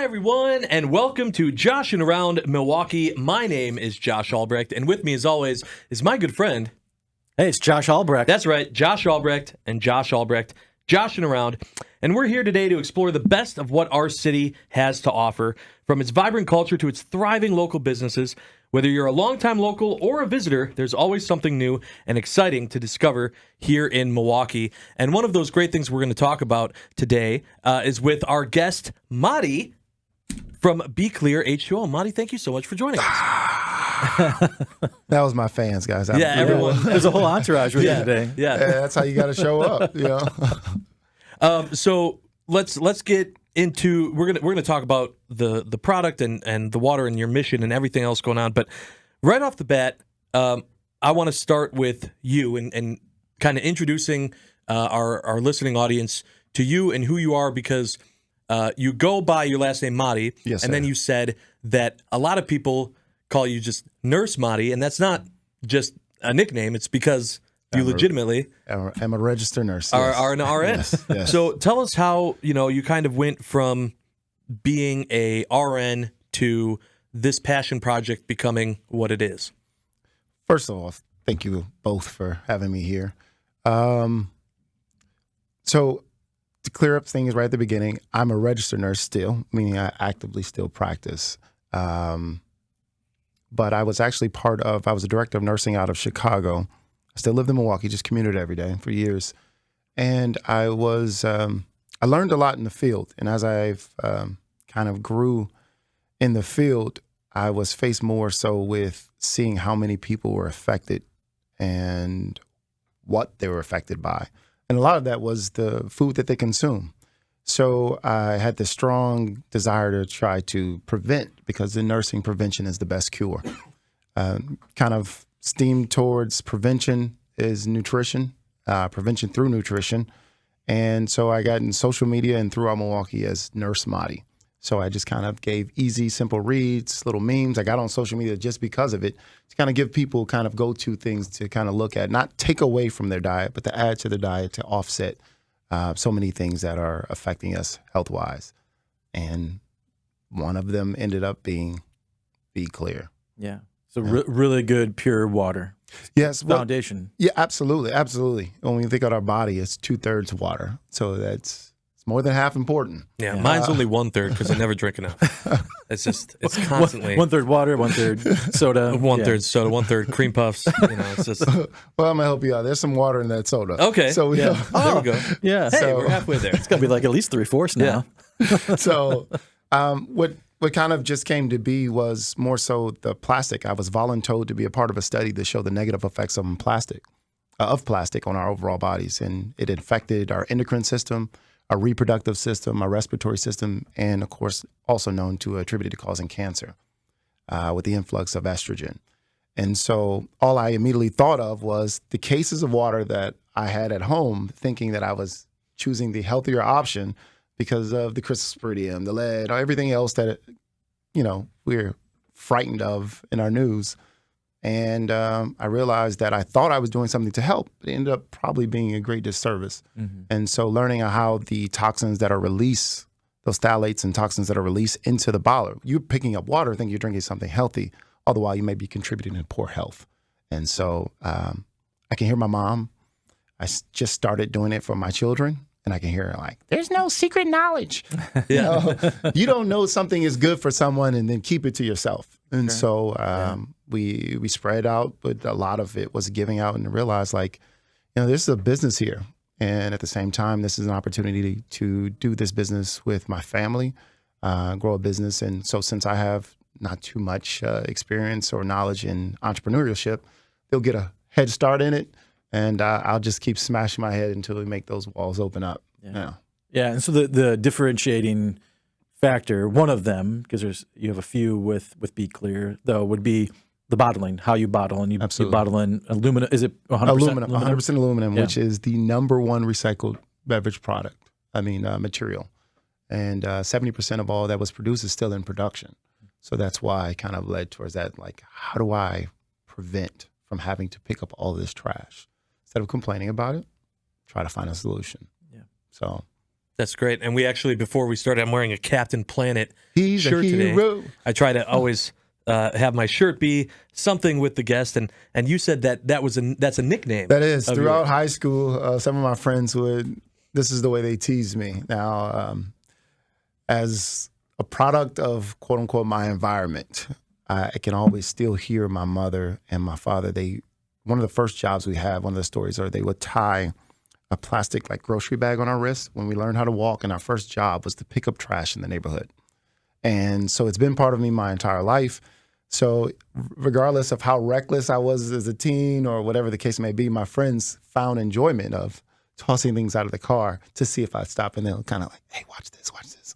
everyone, and welcome to Joshing Around Milwaukee. My name is Josh Albrecht, and with me, as always, is my good friend. Hey, it's Josh Albrecht. That's right, Josh Albrecht and Josh Albrecht, joshing around. And we're here today to explore the best of what our city has to offer, from its vibrant culture to its thriving local businesses. Whether you're a longtime local or a visitor, there's always something new and exciting to discover here in Milwaukee. And one of those great things we're going to talk about today is with our guest, Mahdi, from BKlear H2O. Mahdi, thank you so much for joining us. That was my fans, guys. Everyone. There's a whole entourage with you today. Yeah, that's how you got to show up. You know. So let's get into we're gonna talk about the product and the water and your mission and everything else going on. But right off the bat, I want to start with you and kind of introducing our listening audience to you and who you are, because you go by your last name Mahdi, Yes, and sir. then you said that a lot of people call you just Nurse Mahdi, and that's not just a nickname. It's because you legitimately I'm a registered nurse. are an RN. Yes. So tell us how you kind of went from being a RN to this passion project becoming what it is. First of all, thank you both for having me here. So to clear up things right at the beginning, I'm a registered nurse still, meaning I actively still practice. But I was actually I was a director of nursing out of Chicago. I still lived in Milwaukee, just commuted every day for years. And I learned a lot in the field. And as I've kind of grew in the field, I was faced more so with seeing how many people were affected and what they were affected by. And a lot of that was the food that they consume. So I had this strong desire to try to prevent, because in nursing, prevention is the best cure. Kind of steamed towards prevention is nutrition, prevention through nutrition. And so I got in social media and throughout Milwaukee as Nurse Mahdi. So I just kind of gave easy, simple reads, little memes. I got on social media just because of it, to kind of give people kind of go-to things to kind of look at, not take away from their diet, but to add to the diet to offset so many things that are affecting us health-wise. And one of them ended up being BKlear. Yeah. So really good, pure water. Yes. Foundation. Yeah, absolutely. Absolutely. When we think of our body, it's 2/3 water. So it's more than half important. Yeah, mine's only 1/3 because I never drink enough. It's constantly 1/3 water, 1/3 soda. 1/3 soda, 1/3 cream puffs. It's just Well, I'm going to help you out. There's some water in that soda. okay. So we There we go. Yeah. Hey, So- we're halfway there. It's got to be like at least 3/4 now. So what kind of just came to be was more so the plastic. I was voluntold to be a part of a study to show the negative effects of plastic on our overall bodies. And it infected our endocrine system, our reproductive system, our respiratory system, and of course, also known to attributed to causing cancer with the influx of estrogen. And so all I immediately thought of was the cases of water that I had at home, thinking that I was choosing the healthier option because of the Crysperidium, the lead, or everything else that, we're frightened of in our news. And I realized that I thought I was doing something to help, but it ended up probably being a great disservice. Mm-hmm. And so learning how the toxins that are released, those phthalates and toxins that are released into the bottle, you're picking up water, thinking you're drinking something healthy, all the while you may be contributing to poor health. And so I can hear my mom. I just started doing it for my children. And I can hear her like, there's no secret knowledge. You don't know something is good for someone and then keep it to yourself. And so we spread out, but a lot of it was giving out and realized this is a business here. And at the same time, this is an opportunity to do this business with my family, grow a business. And so since I have not too much experience or knowledge in entrepreneurship, they'll get a head start in it. And I'll just keep smashing my head until we make those walls open up. Yeah. And so the differentiating factor, one of them, because you have a few with BKlear, though, would be the bottling, how you bottle. And you bottle in aluminum. Is it 100% aluminum? 100% aluminum, yeah. Which is the number one recycled beverage material. And 70% of all that was produced is still in production. So that's why I kind of led towards that. Like, how do I prevent from having to pick up all this trash? Instead of complaining about it, try to find a solution. Yeah. So That's great. And we actually, before we started, I'm wearing a Captain Planet He's shirt a hero. today. I try to always have my shirt be something with the guest, and you said that's a nickname. That is. of Throughout yours. high school, some of my friends this is the way they tease me. Now, as a product of, quote unquote, my environment, I can always still hear my mother and my father. One of the first jobs we had, one of the stories are they would tie a plastic like grocery bag on our wrist when we learned how to walk, and our first job was to pick up trash in the neighborhood. And so it's been part of me my entire life. So regardless of how reckless I was as a teen or whatever the case may be, my friends found enjoyment of tossing things out of the car to see if I'd stop, and they'll kind of like, hey, watch this.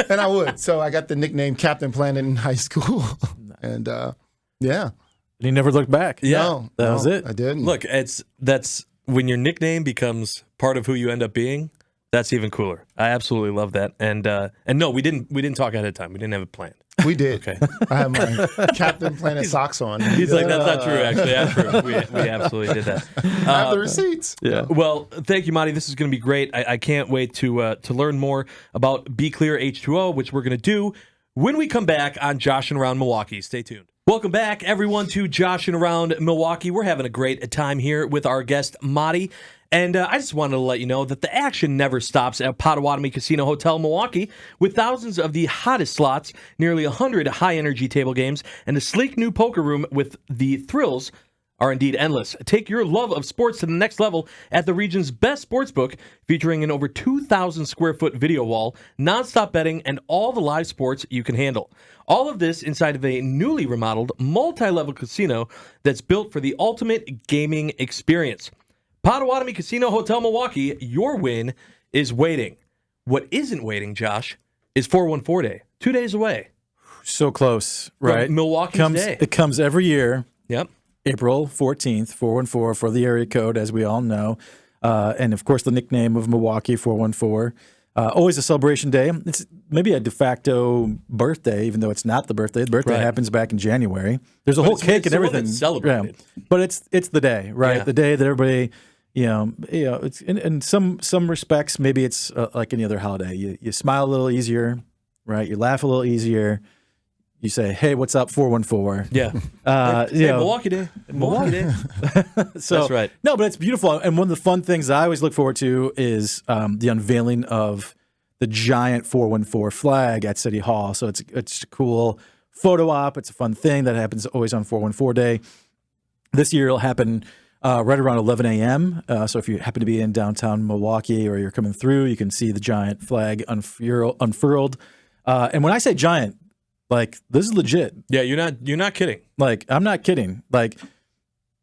And I would. So I got the nickname Captain Planet in high school. And yeah. And he never looked back. Yeah. That was it. I didn't. Look, that's when your nickname becomes part of who you end up being. That's even cooler. I absolutely love that. And no, we didn't talk ahead of time. We didn't have it planned. We did. Okay. I have my Captain Planet socks on. He's like, that's not true, actually. That's true. We absolutely did that. I have the receipts. Yeah. Well, thank you, Mahdi. This is going to be great. I can't wait to learn more about BKlear H2O, which we're going to do when we come back on Joshing Around Milwaukee. Stay tuned. Welcome back, everyone, to Joshing Around Milwaukee. We're having a great time here with our guest, Mahdi. And I just wanted to let you know that the action never stops at Potawatomi Casino Hotel Milwaukee, with thousands of the hottest slots, nearly 100 high-energy table games, and a sleek new poker room with the thrills are indeed endless. Take your love of sports to the next level at the region's best sportsbook, featuring an over 2,000 square foot video wall, nonstop betting, and all the live sports you can handle. All of this inside of a newly remodeled multi-level casino that's built for the ultimate gaming experience. Potawatomi Casino Hotel Milwaukee, your win is waiting. What isn't waiting, Josh, is 414 Day, 2 days away. So close, right? From Milwaukee's Day. It comes every year. Yep. April 14th, 414 for the area code, as we all know. And, of course, the nickname of Milwaukee, 414. Always a celebration day. It's maybe a de facto birthday, even though it's not the birthday. The birthday happens back in January. There's a whole cake and everything. It's celebrated. Yeah. But it's the day, right? Yeah. The day that everybody, it's in some respects, maybe it's like any other holiday. You smile a little easier, right? You laugh a little easier. You say, hey, what's up, 414? Yeah. Milwaukee Day. Milwaukee Day. So, that's right. No, but it's beautiful. And one of the fun things I always look forward to is the unveiling of the giant 414 flag at City Hall. So it's a cool photo op. It's a fun thing that happens always on 414 Day. This year it'll happen right around 11 a.m. So if you happen to be in downtown Milwaukee or you're coming through, you can see the giant flag unfurled. And when I say giant, like, this is legit. Yeah, you're not kidding. Like, I'm not kidding. Like,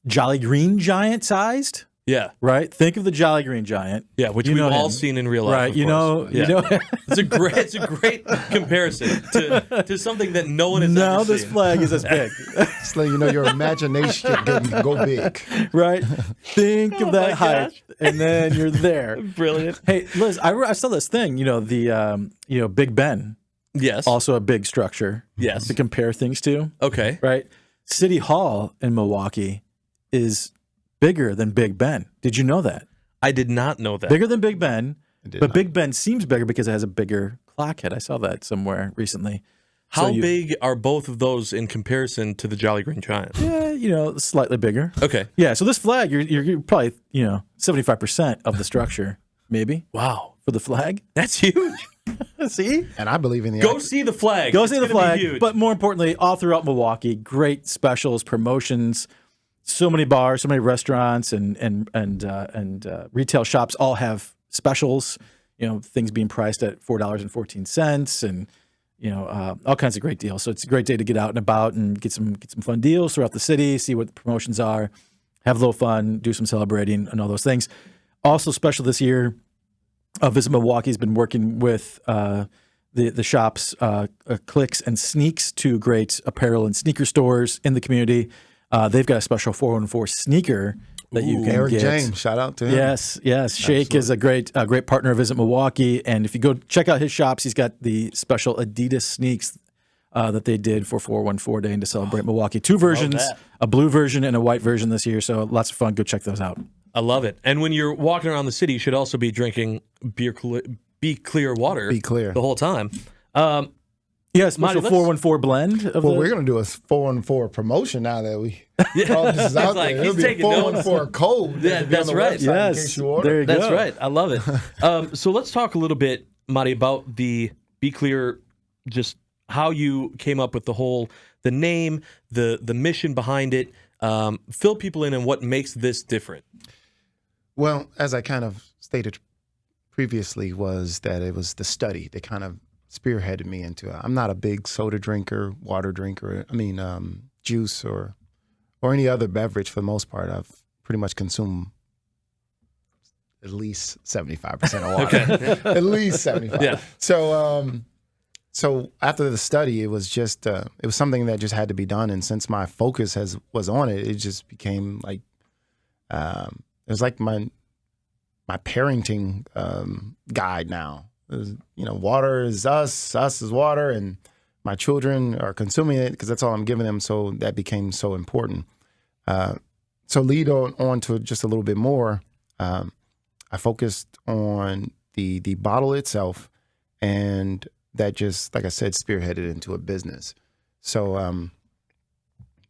Jolly Green Giant sized, Yeah. right? Think of the Jolly Green Giant. Yeah, which You we've know all him. seen in real life. Right, of you course. know, It's a great comparison to something that no one has now ever this seen. flag is as big, Just let you know your imagination can go big. right? Think of that my height, gosh. and then you're there. Brilliant. Hey, Liz, I saw this thing. The Big Ben, Yes. also a big structure. Yes. To compare things to, Okay. right? City Hall in Milwaukee is bigger than Big Ben. Did you know that? I did not know that. Bigger than Big Ben, did but not. Big Ben seems bigger because it has a bigger clock head. I saw that somewhere recently. How big are both of those in comparison to the Jolly Green Giant? Yeah, slightly bigger. Okay. Yeah, so this flag, you're probably 75% of the structure, maybe, Wow. for the flag. That's huge. See? And I believe in the Go see the flag. Go It's see the gonna be flag. huge. But more importantly, all throughout Milwaukee, great specials, promotions. So many bars, so many restaurants, and retail shops all have specials. Things being priced at $4.14, and all kinds of great deals. So it's a great day to get out and about and get some fun deals throughout the city. See what the promotions are, have a little fun, do some celebrating, and all those things. Also special this year. Visit Milwaukee's been working with the shops, Clicks and Sneaks, two great apparel and sneaker stores in the community. They've got a special 414 sneaker that you can Eric get. James, shout out to him. Yes. Shake is a great partner of Visit Milwaukee, and if you go check out his shops, he's got the special Adidas sneaks that they did for 414 Day and to celebrate Milwaukee. Two versions, that. a blue version and a white version this year. So lots of fun. Go check those out. I love it. And when you're walking around the city, you should also be drinking BKlear water BKlear. the whole time. Yeah, special Mahdi, 414 blend. Of Well, the, we're going to do a 414 promotion now that all this is out like there. he's It'll be a taking notes. 414 code. Yeah, that'll be that's on the right. website Yes, in case you order. there you That's go. right. I love it. So let's talk a little bit, Mahdi, about the BKlear, just how you came up with the name, the mission behind it. Fill people in on what makes this different. Well, as I kind of stated previously, was that it was the study that kind of spearheaded me into it. I'm not a big soda drinker, water drinker. Juice or any other beverage for the most part. I've pretty much consumed at least 75% of water. At least 75. Yeah. So after the study, it was just it was something that just had to be done. And since my focus was on it, it just became like it was like my parenting guide now. It was, water is us is water, and my children are consuming it because that's all I'm giving them. So that became so important. So lead on to just a little bit more. I focused on the bottle itself, and that just, like I said, spearheaded into a business. So,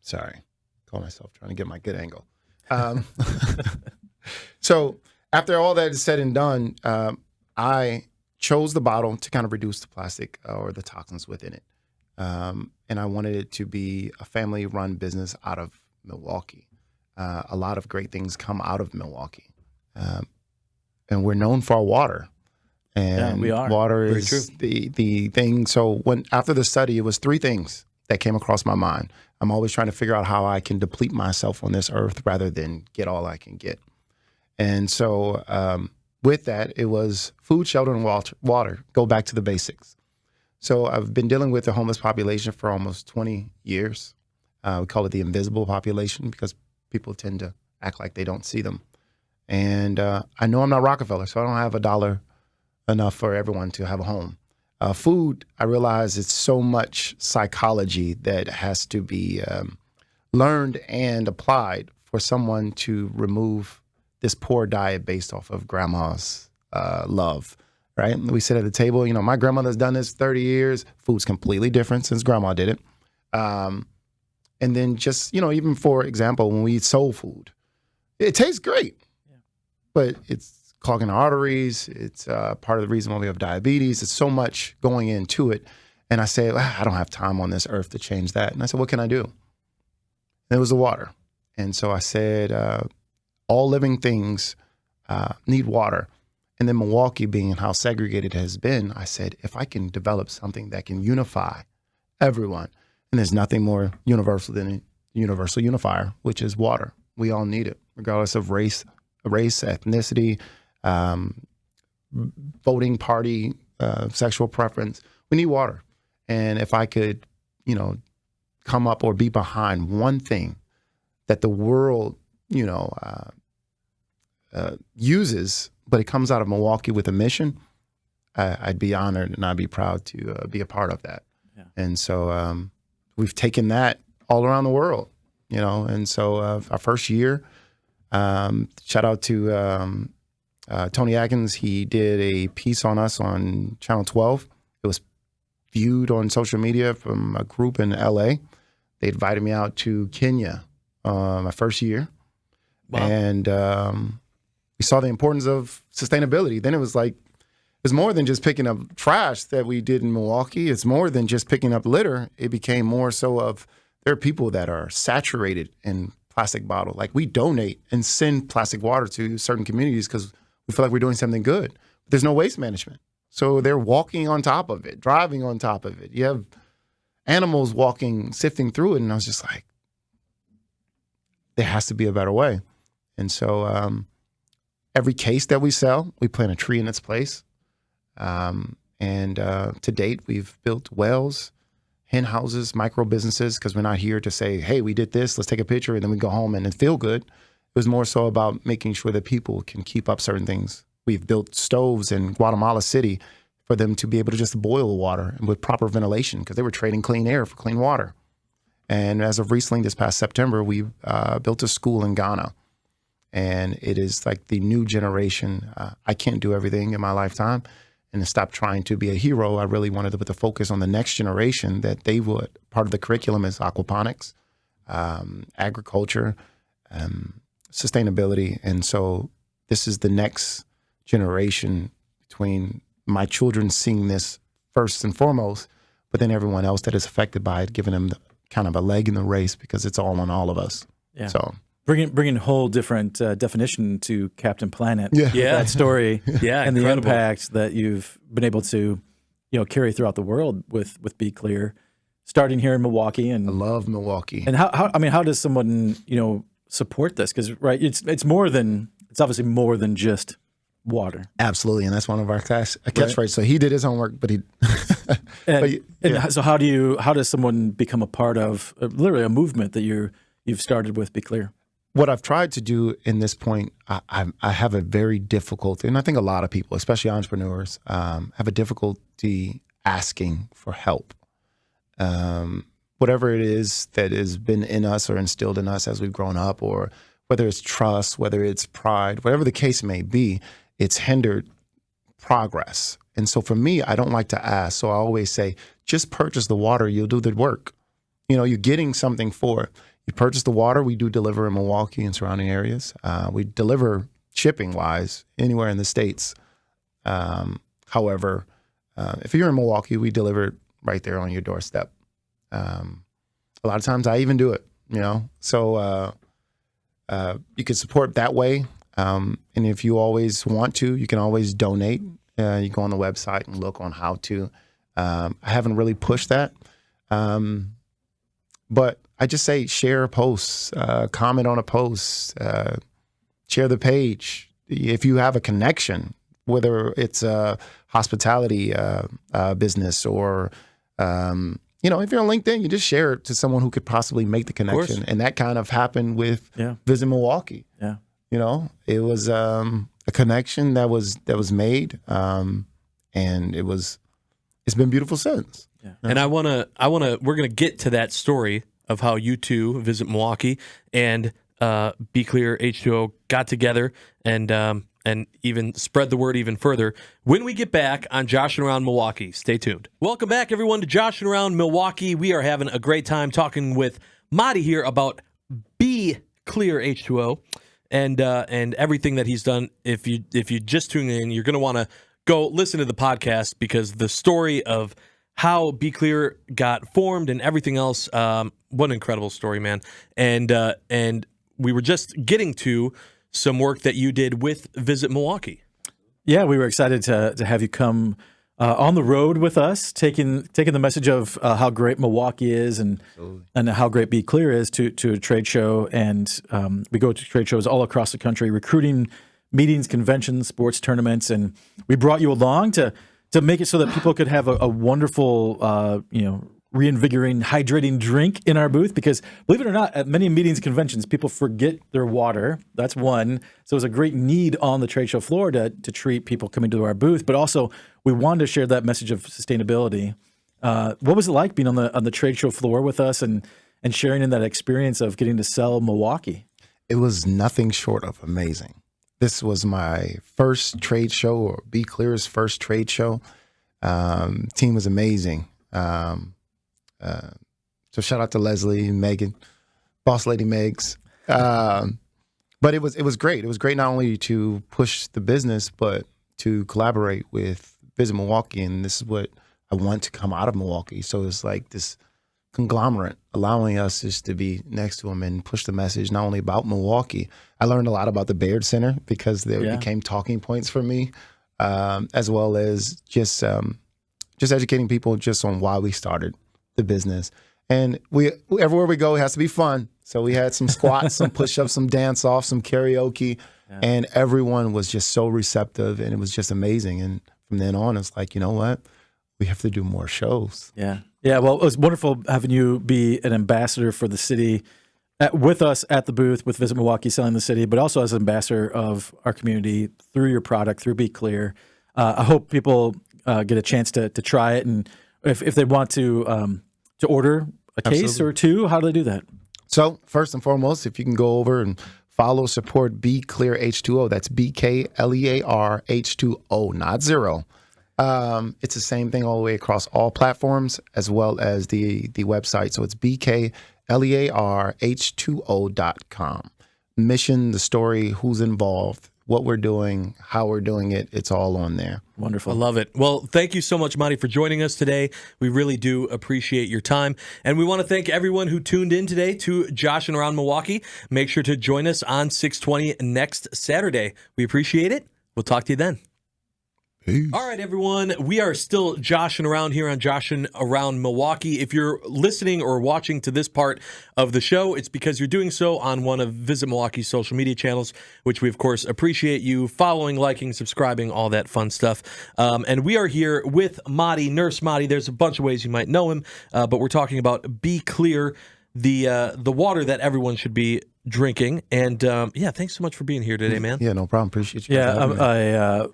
sorry, call myself trying to get my good angle. So after all that is said and done, I chose the bottle to kind of reduce the plastic or the toxins within it. And I wanted it to be a family-run business out of Milwaukee. A lot of great things come out of Milwaukee. And we're known for our water. And we are. Water Very is true. the thing. So after the study, it was three things that came across my mind. I'm always trying to figure out how I can deplete myself on this earth rather than get all I can get. And so with that, it was food, shelter, and water. Go back to the basics. So I've been dealing with the homeless population for almost 20 years. We call it the invisible population because people tend to act like they don't see them. And I know I'm not Rockefeller, so I don't have a dollar enough for everyone to have a home. Food, I realize it's so much psychology that has to be learned and applied for someone to remove this poor diet based off of grandma's love, right? We sit at the table, my grandmother's done this 30 years. Food's completely different since grandma did it. And then just, even for example, when we eat soul food, it tastes great, but it's clogging our arteries. It's part of the reason why we have diabetes. It's so much going into it. And I say, I don't have time on this earth to change that. And I said, what can I do? And it was the water. And so I said, all living things need water. And then Milwaukee being how segregated it has been, I said, if I can develop something that can unify everyone, and there's nothing more universal than a universal unifier, which is water. We all need it, regardless of race, ethnicity, voting party, sexual preference. We need water. And if I could, come up or be behind one thing that the world, uses, but it comes out of Milwaukee with a mission, I'd be honored and I'd be proud to be a part of that. Yeah. And so we've taken that all around the world, and so our first year, shout out to Tony Atkins. He did a piece on us on Channel 12. It was viewed on social media from a group in LA. They invited me out to Kenya my first year. Wow. And we saw the importance of sustainability. Then it was more than just picking up trash that we did in Milwaukee. It's more than just picking up litter. It became more so of there are people that are saturated in plastic bottle. Like we donate and send plastic water to certain communities because we feel like we're doing something good. But there's no waste management. So they're walking on top of it, driving on top of it. You have animals walking, sifting through it. And I was just like, there has to be a better way. And so every case that we sell, we plant a tree in its place. And to date, we've built wells, hen houses, micro businesses, because we're not here to say, hey, we did this, let's take a picture, and then we go home and feel good. It was more so about making sure that people can keep up certain things. We've built stoves in Guatemala City for them to be able to just boil water and with proper ventilation because they were trading clean air for clean water. And as of recently, this past September, we built a school in Ghana. And it is like the new generation. I can't do everything in my lifetime. and to stop trying to be a hero. I really wanted to put the focus on the next generation, that they would, part of the curriculum is aquaponics, agriculture, sustainability. And so this is the next generation between my children seeing this first and foremost, but then everyone else that is affected by it, giving them kind of a leg in the race, because it's all on all of us. Yeah. So bringing a whole different definition to Captain Planet. Yeah. That story. Yeah, and incredible. the impact that you've been able to, carry throughout the world with BKlear, starting here in Milwaukee. And I love Milwaukee. And how does someone support this? Because it's obviously more than just water. Absolutely, and that's one of our catchphrases. Right. So he did his homework, but he. So how does someone become a part of literally a movement that you've started with BKlear? What I've tried to do in this point, I have a very difficult, and I think a lot of people, especially entrepreneurs, have a difficulty asking for help. Whatever it is that has been in us or instilled in us as we've grown up, or whether it's trust, whether it's pride, whatever the case may be, it's hindered progress. And so for me, I don't like to ask. So I always say, just purchase the water, you'll do the work. You're getting something for it. You purchase the water, we do deliver in Milwaukee and surrounding areas. We deliver shipping-wise anywhere in the States. However, if you're in Milwaukee, we deliver it right there on your doorstep. A lot of times I even do it, So you can support that way. And if you always want to, you can always donate. You go on the website and look on how to. I haven't really pushed that. But I just say share a post, comment on a post, share the page. If you have a connection, whether it's a hospitality business or, if you're on LinkedIn, you just share it to someone who could possibly make the connection. And that kind of happened with Visit Milwaukee. Yeah. It was a connection that was made, and it's been beautiful since. Yeah. And we're gonna get to that story of how you two, Visit Milwaukee and BKlear H2O, got together and even spread the word even further when we get back on Joshing Around Milwaukee. Stay tuned. Welcome back, everyone, to Joshing Around Milwaukee. We are having a great time talking with Mahdi here about BKlear H2O and everything that he's done. If you just tune in, you're going to want to go listen to the podcast, because the story of how BKlear got formed and everything else, what an incredible story, man. And we were just getting to some work that you did with Visit Milwaukee. Yeah, we were excited to have you come on the road with us, taking the message of how great Milwaukee is and how great BKlear is to a trade show. And we go to trade shows all across the country, recruiting meetings, conventions, sports tournaments, and we brought you along to make it so that people could have a wonderful, reinvigorating, hydrating drink in our booth. Because believe it or not, at many meetings and conventions, people forget their water. That's one. So it was a great need on the trade show floor to treat people coming to our booth. But also, we wanted to share that message of sustainability. What was it like being on the trade show floor with us and sharing in that experience of getting to sell Milwaukee? It was nothing short of amazing. This was my first trade show, or BKlear's first trade show. Team was amazing. So shout out to Leslie, Megan, Boss Lady Megs. But it was great. It was great not only to push the business, but to collaborate with Visit Milwaukee. And this is what I want to come out of Milwaukee. So it's like this conglomerate allowing us just to be next to them and push the message not only about Milwaukee. I learned a lot about the Baird Center, because they became talking points for me, as well as just educating people just on why we started the business. And everywhere we go, it has to be fun. So we had some squats, some push-ups, some dance-offs, some karaoke, and everyone was just so receptive, and it was just amazing. And from then on, it's like, you know what? We have to do more shows. Yeah. Yeah, well, it was wonderful having you be an ambassador for the city with us at the booth with Visit Milwaukee selling the city, but also as an ambassador of our community through your product, through BKlear. I hope people get a chance to try it, and if they want to order a case or two, how do they do that? So first and foremost, if you can go over and support BKlear H2O, that's BKlear H2O, not zero. It's the same thing all the way across all platforms, as well as the website. So it's BKlear H2O.com. Mission, the story, who's involved, what we're doing, how we're doing it. It's all on there. Wonderful. I love it. Well, thank you so much, Mahdi, for joining us today. We really do appreciate your time. And we want to thank everyone who tuned in today to Joshing Around Milwaukee. Make sure to join us on 620 next Saturday. We appreciate it. We'll talk to you then. Peace. All right, everyone. We are still joshing around here on Joshing Around Milwaukee. If you're listening or watching to this part of the show, it's because you're doing so on one of Visit Milwaukee's social media channels, which we, of course, appreciate you following, liking, subscribing, all that fun stuff. And we are here with Mahdi, Nurse Mahdi. There's a bunch of ways you might know him, but we're talking about BKlear, the water that everyone should be drinking. And, thanks so much for being here today, man. Yeah, no problem. Appreciate you. Yeah,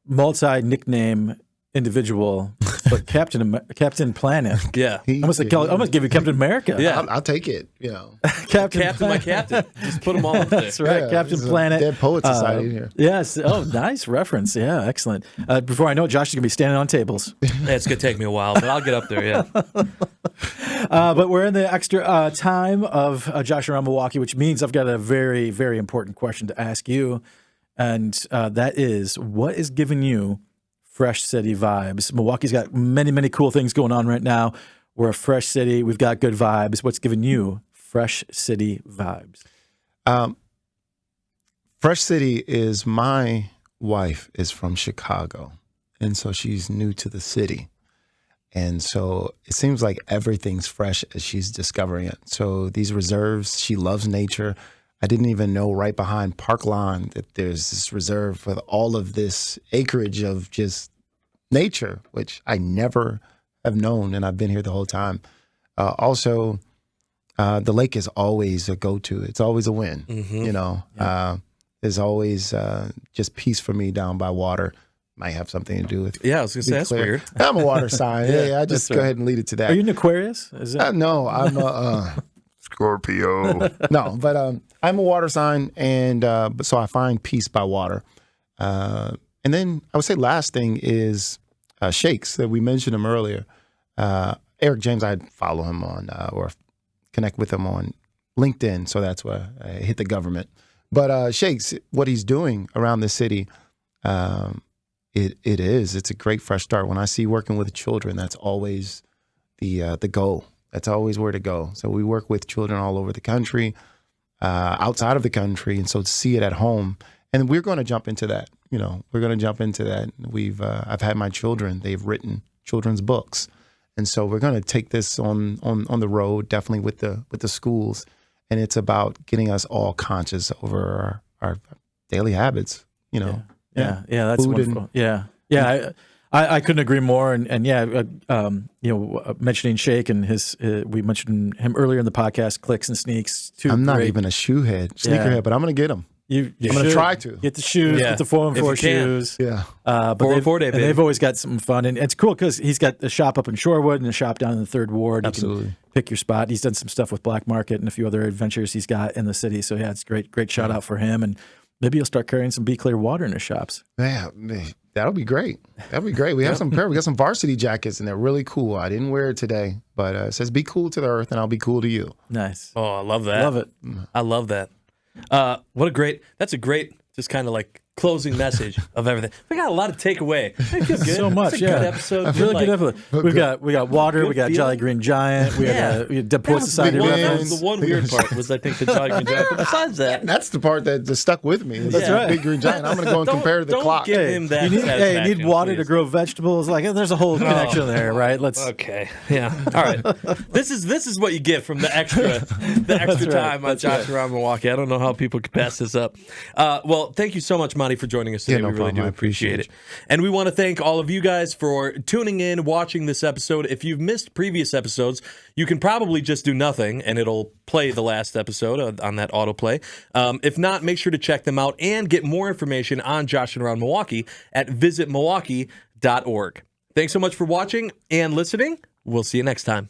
multi-nickname individual, but Captain Planet. Yeah. I must give you Captain America. Yeah. I'll take it. You know, Captain, my captain. Just put them all up there. That's right, Yeah, Captain this is a Planet. Dead Poet Society here. Yes. Oh, nice reference. Yeah, excellent. Before I know it, Josh is going to be standing on tables. Yeah, it's going to take me a while, but I'll get up there, yeah. But we're in the extra time of Joshing Around Milwaukee, which means I've got a very, very important question to ask you. And that is, what is giving you fresh city vibes? Milwaukee's got many, many cool things going on right now. We're a fresh city. We've got good vibes. What's giving you fresh city vibes? Fresh City is, my wife is from Chicago, and so she's new to the city. And so it seems like everything's fresh as she's discovering it. So these reserves, she loves nature. I didn't even know right behind Park Lawn that there's this reserve with all of this acreage of just nature, which I never have known, and I've been here the whole time. Also, the lake is always a go-to. It's always a win, you know. Yeah. There's always just peace for me down by water. Might have something to do with Yeah, I was going to say, that's weird. I'm a water sign. Yeah, I just go ahead and lead it to that. Are you an Aquarius? Is that... No, I'm a Scorpio. No, but I'm a water sign, and so I find peace by water. And then I would say last thing is shakes that we mentioned him earlier. Eric James, I follow him on or connect with him on LinkedIn, so that's why I hit the government. But shakes, what he's doing around the city, it's a great fresh start. When I see working with children, that's always the goal. That's always where to go. So we work with children all over the country, outside of the country, and so to see it at home, and we're going to jump into that. You know, we're going to jump into that. I've had my children; they've written children's books, and so we're going to take this on the road, definitely with the schools, and it's about getting us all conscious over our daily habits. You know, yeah, that's wonderful. I couldn't agree more. Mentioning Shake and we mentioned him earlier in the podcast, Clicks and Sneaks. I'm not even a sneakerhead, but I'm going to get them. I'm going to try to get the shoes, get the 4-on-4 shoes. Yeah, 4-on-4 day, baby. And they've always got something fun, and it's cool because he's got a shop up in Shorewood and a shop down in the 3rd Ward. Absolutely, you can pick your spot. He's done some stuff with Black Market and a few other adventures he's got in the city. So yeah, it's great shout out for him, and maybe he'll start carrying some BKlear water in his shops. Yeah, that'll be great. That'll be great. We have we got some varsity jackets, and they're really cool. I didn't wear it today, but it says "Be cool to the earth, and I'll be cool to you." Nice. Oh, I love that. Love it. I love that. That's a great, just kind of like closing message of everything. We got a lot to take away. I feel good. So much, it's a good episode. Really good episode. We got water. We got feeling. Jolly Green Giant. We had Dead Poet Society reference. The one weird part was I think the Jolly Green Giant. But besides that, that's the part that just stuck with me. That's right. Big Green Giant. I'm going to go and compare the clock. Give him that. You need water to grow vegetables. Like there's a whole connection there, right? Okay. Yeah. All right. This is what you get from the extra time on Joshing Around Milwaukee. I don't know how people could pass this up. Well, thank you so much, Mahdi, for joining us today. No we really problem. do appreciate it. And we want to thank all of you guys for tuning in, watching this episode. If you've missed previous episodes, you can probably just do nothing and it'll play the last episode on that autoplay. If not, make sure to check them out and get more information on Joshing Around Milwaukee at visitmilwaukee.org. Thanks so much for watching and listening. We'll see you next time.